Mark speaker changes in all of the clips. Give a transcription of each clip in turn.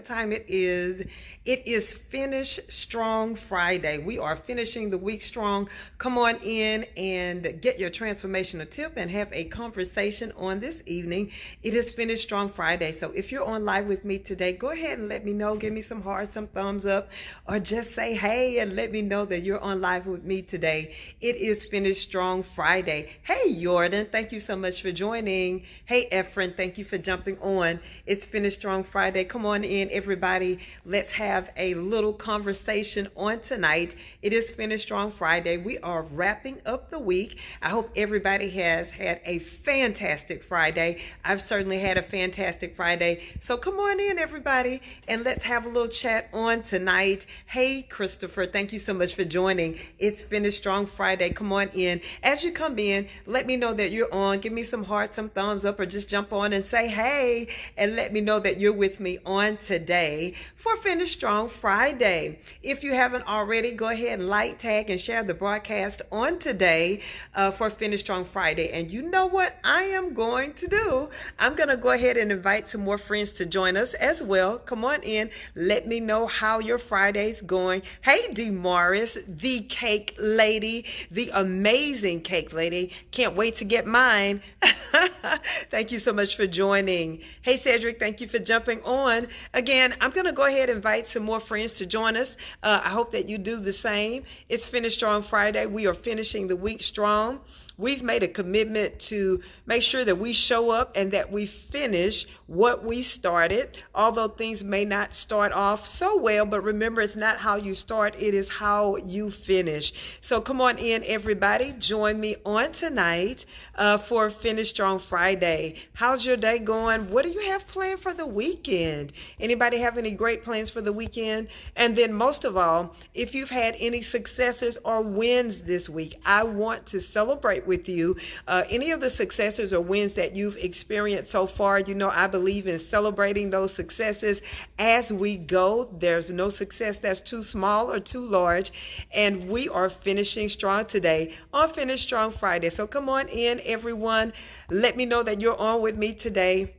Speaker 1: what time it is. It is Finish Strong Friday. We are finishing the week strong. Come on in and get your transformational tip and have a conversation on this evening. It is Finish Strong Friday. So if you're on live with me today, go ahead and let me know. Give me some hearts, some thumbs up, or just say hey and let me know that you're on live with me today. It is Finish Strong Friday. Hey, Jordan, thank you so much for joining. Hey, Efren, thank you for jumping on. It's Finish Strong Friday. Come on in, everybody. Let's have a little conversation on tonight. It is Finish Strong Friday. We are wrapping up the week. I hope everybody has had a fantastic Friday. I've certainly had a fantastic Friday. So come on in, everybody, and let's have a little chat on tonight. Hey, Christopher, thank you so much for joining. It's Finish Strong Friday. Come on in. As you come in, let me know that you're on. Give me some hearts, some thumbs up, or just jump on and say hey, and let me know that you're with me on today for Finish Strong Friday. If you haven't already, go ahead and like, tag, and share the broadcast on today for Finish Strong Friday. And you know what I am going to do? I'm going to go ahead and invite some more friends to join us as well. Come on in. Let me know how your Friday's going. Hey, DeMaris, the cake lady, the amazing cake lady. Can't wait to get mine. Thank you so much for joining. Hey, Cedric, thank you for jumping on. Again, I'm going to go ahead and invite some more friends to join us. I hope that you do the same. It's Finish Strong Friday. We are finishing the week strong. We've made a commitment to make sure that we show up and that we finish what we started, although things may not start off so well, but remember, it's not how you start, it is how you finish. So come on in, everybody. Join me on tonight for Finish Strong Friday. How's your day going? What do you have planned for the weekend? Anybody have any great plans for the weekend? And then most of all, if you've had any successes or wins this week, I want to celebrate with you any of the successes or wins that you've experienced so far. You know, I believe in celebrating those successes as we go. There's no success that's too small or too large, and we are finishing strong today on Finish Strong Friday. So come on in, everyone. Let me know that you're on with me today.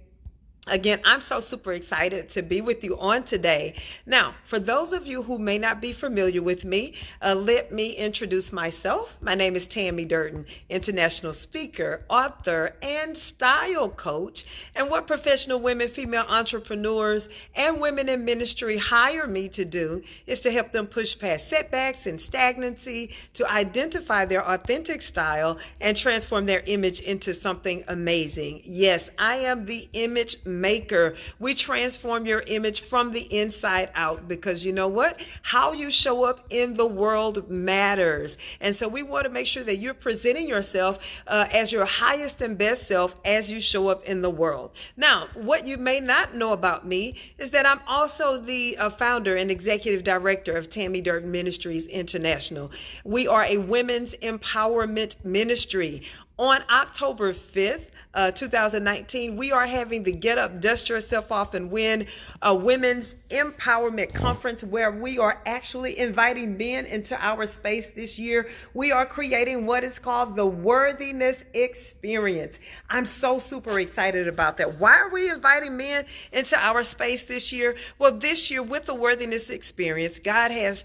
Speaker 1: Again, I'm so super excited to be with you on today. Now, for those of you who may not be familiar with me, let me introduce myself. My name is Tammy Durden, international speaker, author, and style coach. And what professional women, female entrepreneurs, and women in ministry hire me to do is to help them push past setbacks and stagnancy, to identify their authentic style and transform their image into something amazing. Yes, I am the image maker. We transform your image from the inside out, because you know what? How you show up in the world matters. And so we want to make sure that you're presenting yourself as your highest and best self as you show up in the world. Now, what you may not know about me is that I'm also the founder and executive director of Tammy Durden Ministries International. We are a women's empowerment ministry. On October 5th, 2019, we are having the Get Up, Dust Yourself Off and Win a Women's Empowerment Conference, where we are actually inviting men into our space this year. We are creating what is called the Worthiness Experience. I'm so super excited about that. Why are we inviting men into our space this year? Well, this year with the Worthiness Experience, God has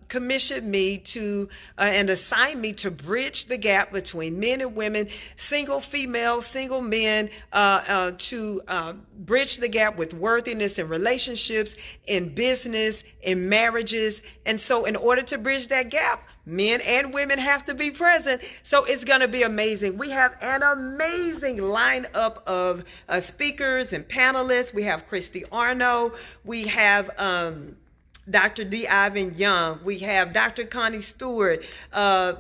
Speaker 1: commissioned me to and assigned me to bridge the gap between men and women, single females, single men, to bridge the gap with worthiness in relationships, in business, in marriages. And so in order to bridge that gap, men and women have to be present. So it's going to be amazing. We have an amazing lineup of speakers and panelists. We have Christy Arno. We have Dr. D. Ivan Young. We have Dr. Connie Stewart.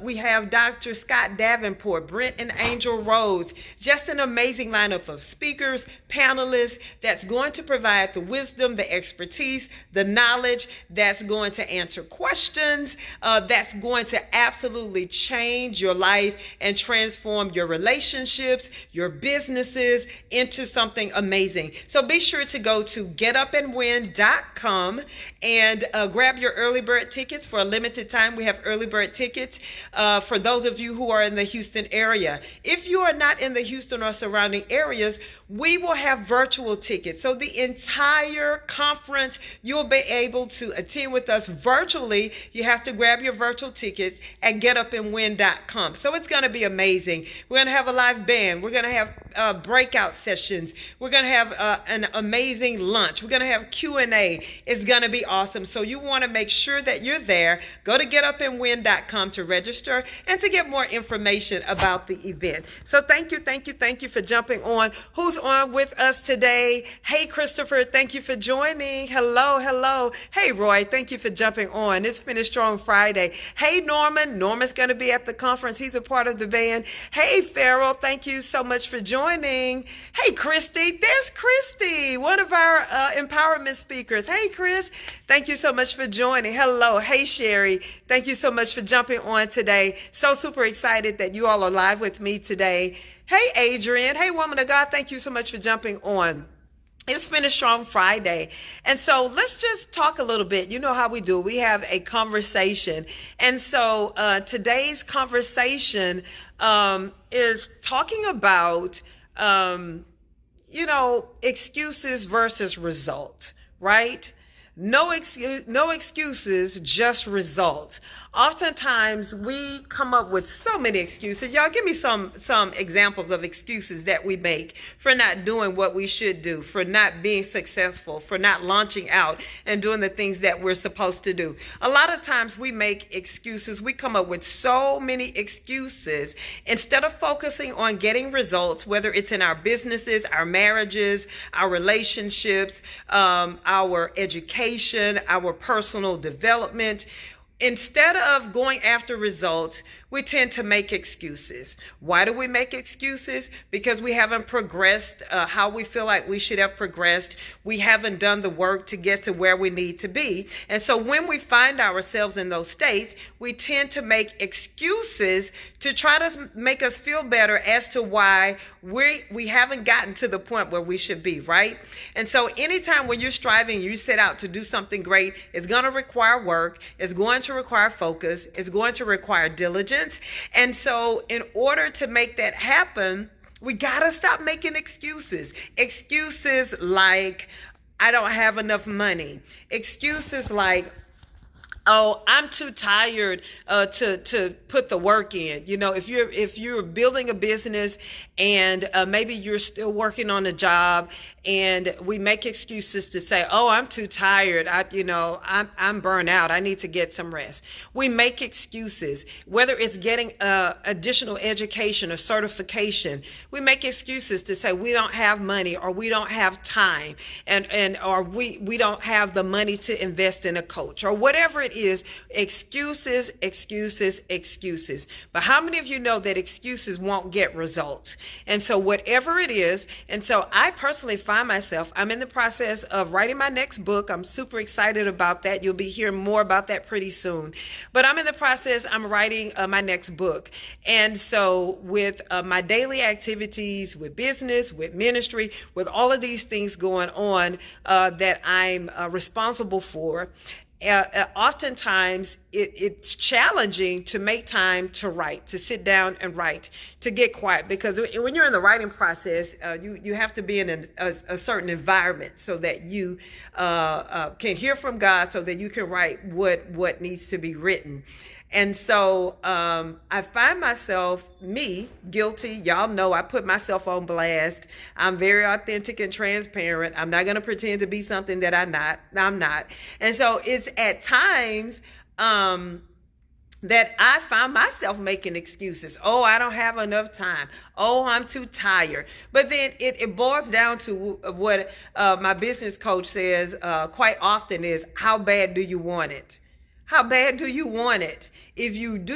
Speaker 1: We have Dr. Scott Davenport, Brent and Angel Rose. Just an amazing lineup of speakers, panelists that's going to provide the wisdom, the expertise, the knowledge, that's going to answer questions, that's going to absolutely change your life and transform your relationships, your businesses into something amazing. So be sure to go to getupandwin.com and grab your early bird tickets. For a limited time, we have early bird tickets for those of you who are in the Houston area. If you are not in the Houston or surrounding areas, We will have virtual tickets. So the entire conference, you'll be able to attend with us virtually. You have to grab your virtual tickets at getupandwin.com. So it's going to be amazing. We're going to have a live band. We're going to have breakout sessions. We're going to have an amazing lunch. We're going to have Q&A. It's going to be awesome. So you want to make sure that you're there. Go to getupandwin.com to register and to get more information about the event. So thank you for jumping on. Who's on with us today? Hey, Christopher, thank you for joining. Hello. Hey, Roy, thank you for jumping on. It's Finish Strong Friday. Hey, Norman. Norman's going to be at the conference. He's a part of the band. Hey, Farrell, thank you so much for joining. Hey, Christy. There's Christy, one of our empowerment speakers. Hey, Chris, thank you so much for joining. Hello. Hey, Sherry, thank you so much for jumping on today. So super excited that you all are live with me today. Hey, Adrian. Hey, woman of God, thank you so much for jumping on. It's Finish Strong Friday. And so let's just talk a little bit. You know how we do. We have a conversation. And so today's conversation is talking about, excuses versus results, right? No excuses, just results. Oftentimes we come up with so many excuses. Y'all give me some examples of excuses that we make for not doing what we should do, for not being successful, for not launching out and doing the things that we're supposed to do. A lot of times we make excuses. We come up with so many excuses instead of focusing on getting results, whether it's in our businesses, our marriages, our relationships, our education, our personal development. Instead of going after results, we tend to make excuses. Why do we make excuses? Because we haven't progressed how we feel like we should have progressed. We haven't done the work to get to where we need to be. And so when we find ourselves in those states, we tend to make excuses to try to make us feel better as to why we haven't gotten to the point where we should be, right? And so anytime when you're striving, you set out to do something great, it's going to require work, it's going to require focus, it's going to require diligence. And so in order to make that happen, we got to stop making excuses. Excuses like, I don't have enough money. Excuses like, oh, I'm too tired to put the work in. You know, if you're building a business and maybe you're still working on a job, and we make excuses to say, oh, I'm too tired. I'm burnt out. I need to get some rest. We make excuses, whether it's getting additional education or certification. We make excuses to say we don't have money, or we don't have time, or we don't have the money to invest in a coach, or whatever it is. Excuses. But how many of you know that excuses won't get results? And so whatever it is, and so I personally find myself, I'm in the process of writing my next book. I'm super excited about that. You'll be hearing more about that pretty soon. But I'm in the process, I'm writing my next book. And so with my daily activities, with business, with ministry, with all of these things going on that I'm responsible for, oftentimes it's challenging to make time to write, to sit down and write, to get quiet, because when you're in the writing process, you have to be in a certain environment so that you can hear from God, so that you can write what needs to be written. And so I find myself, guilty. Y'all know I put myself on blast. I'm very authentic and transparent. I'm not going to pretend to be something that I'm not. And so it's at times that I find myself making excuses. Oh, I don't have enough time. Oh, I'm too tired. But then it boils down to what my business coach says quite often is, how bad do you want it? How bad do you want it? Do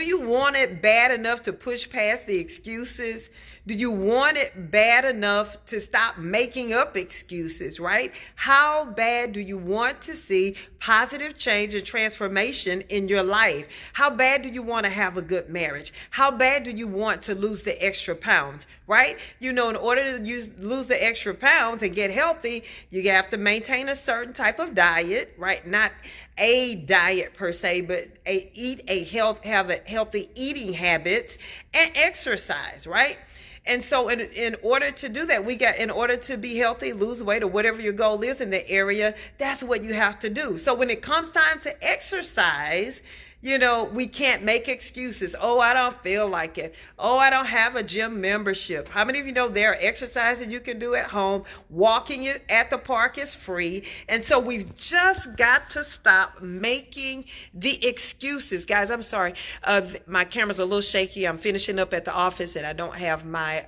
Speaker 1: you want it bad enough to push past the excuses? Do you want it bad enough to stop making up excuses, right? How bad do you want to see positive change and transformation in your life? How bad do you want to have a good marriage? How bad do you want to lose the extra pounds, right? In order to lose the extra pounds and get healthy, you have to maintain a certain type of diet, right? Not a diet per se, but have a healthy eating habits and exercise, right? And so in order to do that, in order to be healthy, lose weight, or whatever your goal is in the area, that's what you have to do. So when it comes time to exercise, we can't make excuses. Oh, I don't feel like it. Oh, I don't have a gym membership. How many of you know there are exercises you can do at home? Walking at the park is free. And so we've just got to stop making the excuses. Guys, I'm sorry. My camera's a little shaky. I'm finishing up at the office and I don't have my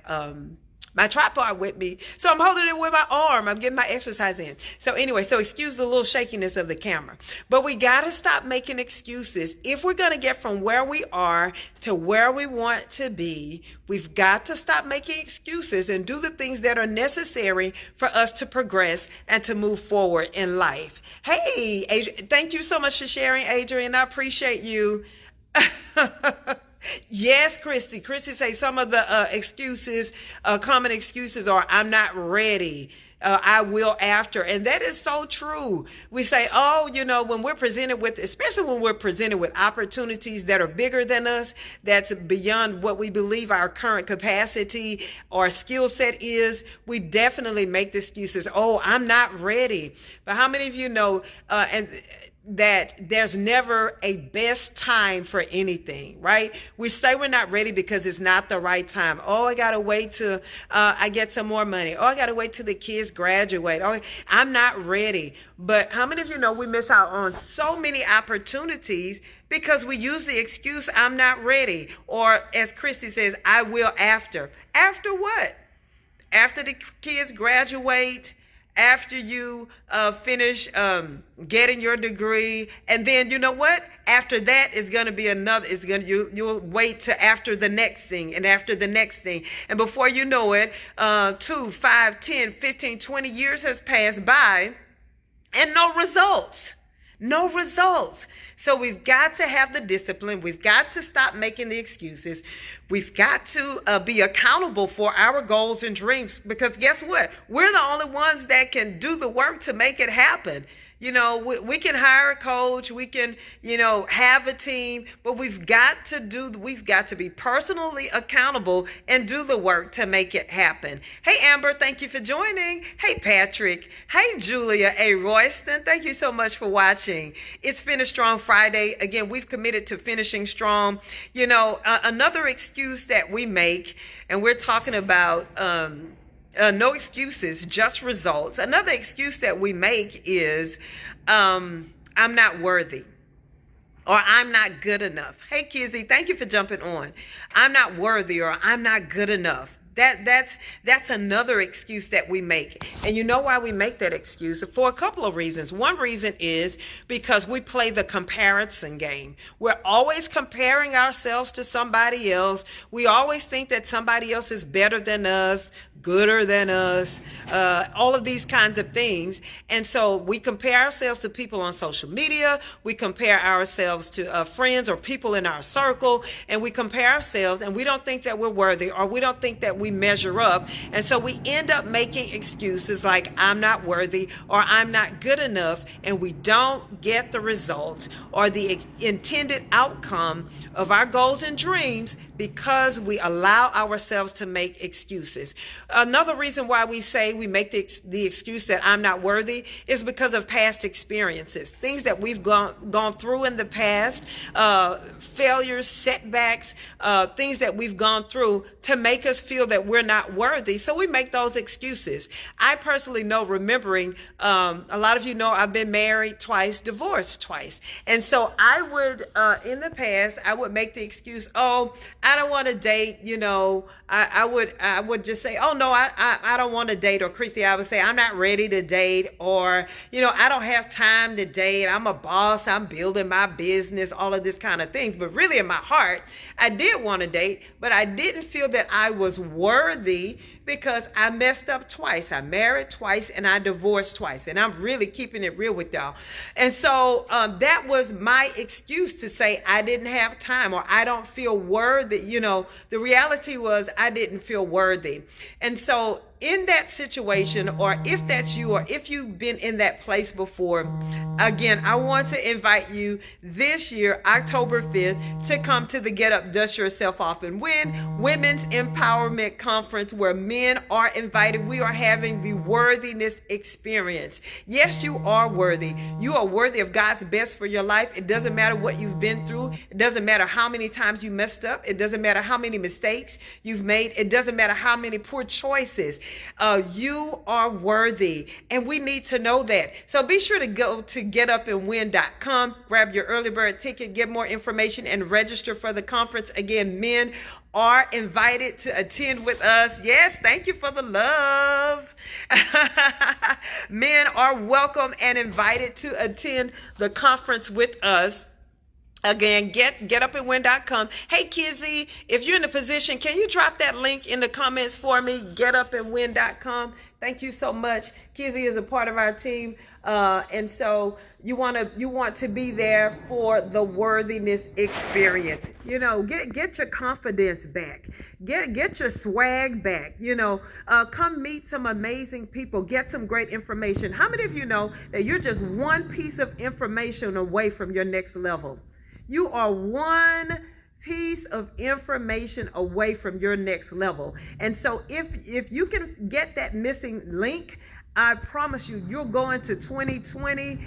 Speaker 1: tripod with me. So I'm holding it with my arm. I'm getting my exercise in. So anyway, so excuse the little shakiness of the camera. But we got to stop making excuses. If we're going to get from where we are to where we want to be, we've got to stop making excuses and do the things that are necessary for us to progress and to move forward in life. Hey, Adrian, thank you so much for sharing, Adrian. I appreciate you. Yes, Christy. Christy say some of the excuses, common excuses are, I'm not ready. I will after. And that is so true. We say, when we're presented with, especially when we're presented with opportunities that are bigger than us, that's beyond what we believe our current capacity or skill set is, we definitely make the excuses. Oh, I'm not ready. But how many of you know, that there's never a best time for anything, right? We say we're not ready because it's not the right time. Oh, I gotta wait till I get some more money. Oh, I gotta wait till the kids graduate. Oh, I'm not ready. But how many of you know we miss out on so many opportunities because we use the excuse, I'm not ready. Or as Christy says, I will after. After what? After the kids graduate, after you finish getting your degree, and then you know what? After that is going to be another. You'll wait to after the next thing, and after the next thing, and before you know it, 2, 5, 10, 15, 20 years has passed by, and no results. No results. So we've got to have the discipline. We've got to stop making the excuses. We've got to be accountable for our goals and dreams, because guess what? We're the only ones that can do the work to make it happen. We can hire a coach, we can, have a team, but we've got to be personally accountable and do the work to make it happen. Hey, Amber, thank you for joining. Hey, Patrick. Hey, Julia A. Royston, thank you so much for watching. It's Finish Strong Friday. Again, we've committed to finishing strong. Another excuse that we make, and we're talking about, no excuses, just results. Another excuse that we make is, I'm not worthy, or I'm not good enough. Hey, Kizzy, thank you for jumping on. I'm not worthy, or I'm not good enough. That's another excuse that we make. And you know why we make that excuse? For a couple of reasons. One reason is because we play the comparison game. We're always comparing ourselves to somebody else. We always think that somebody else is better than us, gooder than us, all of these kinds of things. And so we compare ourselves to people on social media. We compare ourselves to friends or people in our circle, and we compare ourselves, and we don't think that we're worthy, or we don't think that we measure up. And so we end up making excuses like, I'm not worthy, or I'm not good enough, and we don't get the result or the intended outcome of our goals and dreams because we allow ourselves to make excuses. Another reason why we say we make the excuse that I'm not worthy is because of past experiences, things that we've gone through in the past, failures, setbacks, things that we've gone through to make us feel that we're not worthy. So we make those excuses. I personally know, remembering, a lot of you know I've been married twice, divorced twice. And so I would, in the past, I would make the excuse, oh, I don't want to date, I would just say, oh no, I don't want to date. Or Christy, I would say, I'm not ready to date. Or, I don't have time to date. I'm a boss. I'm building my business, all of this kind of things. But really in my heart, I did want to date, but I didn't feel that I was worthy because I messed up twice. I married twice and I divorced twice. And I'm really keeping it real with y'all. And so that was my excuse to say I didn't have time, or I don't feel worthy. The reality was I didn't feel worthy. And so in that situation, or if that's you, or if you've been in that place before, again, I want to invite you this year, October 5th, to come to the Get Up, Dust Yourself Off and Win Women's Empowerment Conference, where men are invited. We are having the worthiness experience. Yes, you are worthy. You are worthy of God's best for your life. It doesn't matter what you've been through. It doesn't matter how many times you messed up. It doesn't matter how many mistakes you've made. It doesn't matter how many poor choices. You are worthy, and we need to know that. So be sure to go to getupandwin.com, grab your early bird ticket, get more information, and register for the conference. Again, men are invited to attend with us. Yes, thank you for the love. Men are welcome and invited to attend the conference with us. Again, getupandwin.com. Hey, Kizzy, if you're in a position, can you drop that link in the comments for me? Getupandwin.com. Thank you so much. Kizzy is a part of our team. And so you want to be there for the worthiness experience. You know, get your confidence back. Get your swag back. You know, come meet some amazing people. Get some great information. How many of you know that you're just one piece of information away from your next level? You are one piece of information away from your next level. And so if you can get that missing link, I promise you, you're going to 2020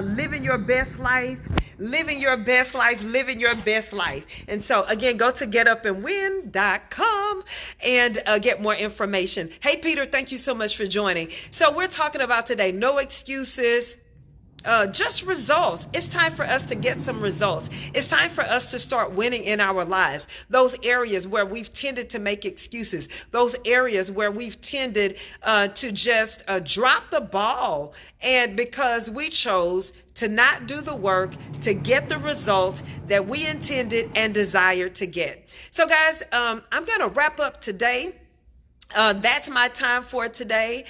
Speaker 1: living your best life, living your best life, living your best life. And so again, go to getupandwin.com and get more information. Hey, Peter, thank you so much for joining. So we're talking about today, no excuses. Just results. It's time for us to get some results. It's time for us to start winning in our lives. Those areas where we've tended to make excuses, those areas where we've tended to just drop the ball, and because we chose to not do the work to get the results that we intended and desired to get. So guys, I'm going to wrap up today. That's my time for today.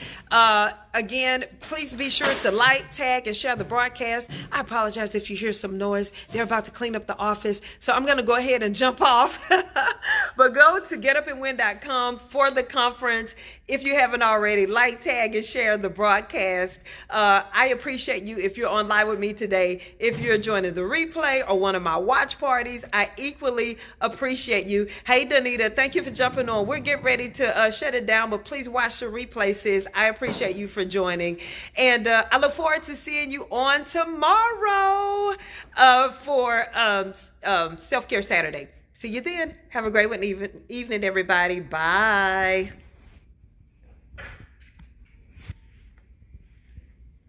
Speaker 1: Again, please be sure to like, tag, and share the broadcast. I apologize if you hear some noise. They're about to clean up the office, so I'm going to go ahead and jump off. But go to getupandwin.com for the conference. If you haven't already, like, tag, and share the broadcast. I appreciate you if you're on live with me today. If you're joining the replay or one of my watch parties, I equally appreciate you. Hey, Danita, thank you for jumping on. We're getting ready to shut it down, but please watch the replay, sis. I appreciate you for joining. And I look forward to seeing you on tomorrow for Self-Care Saturday. See you then. Have a great evening, everybody. Bye.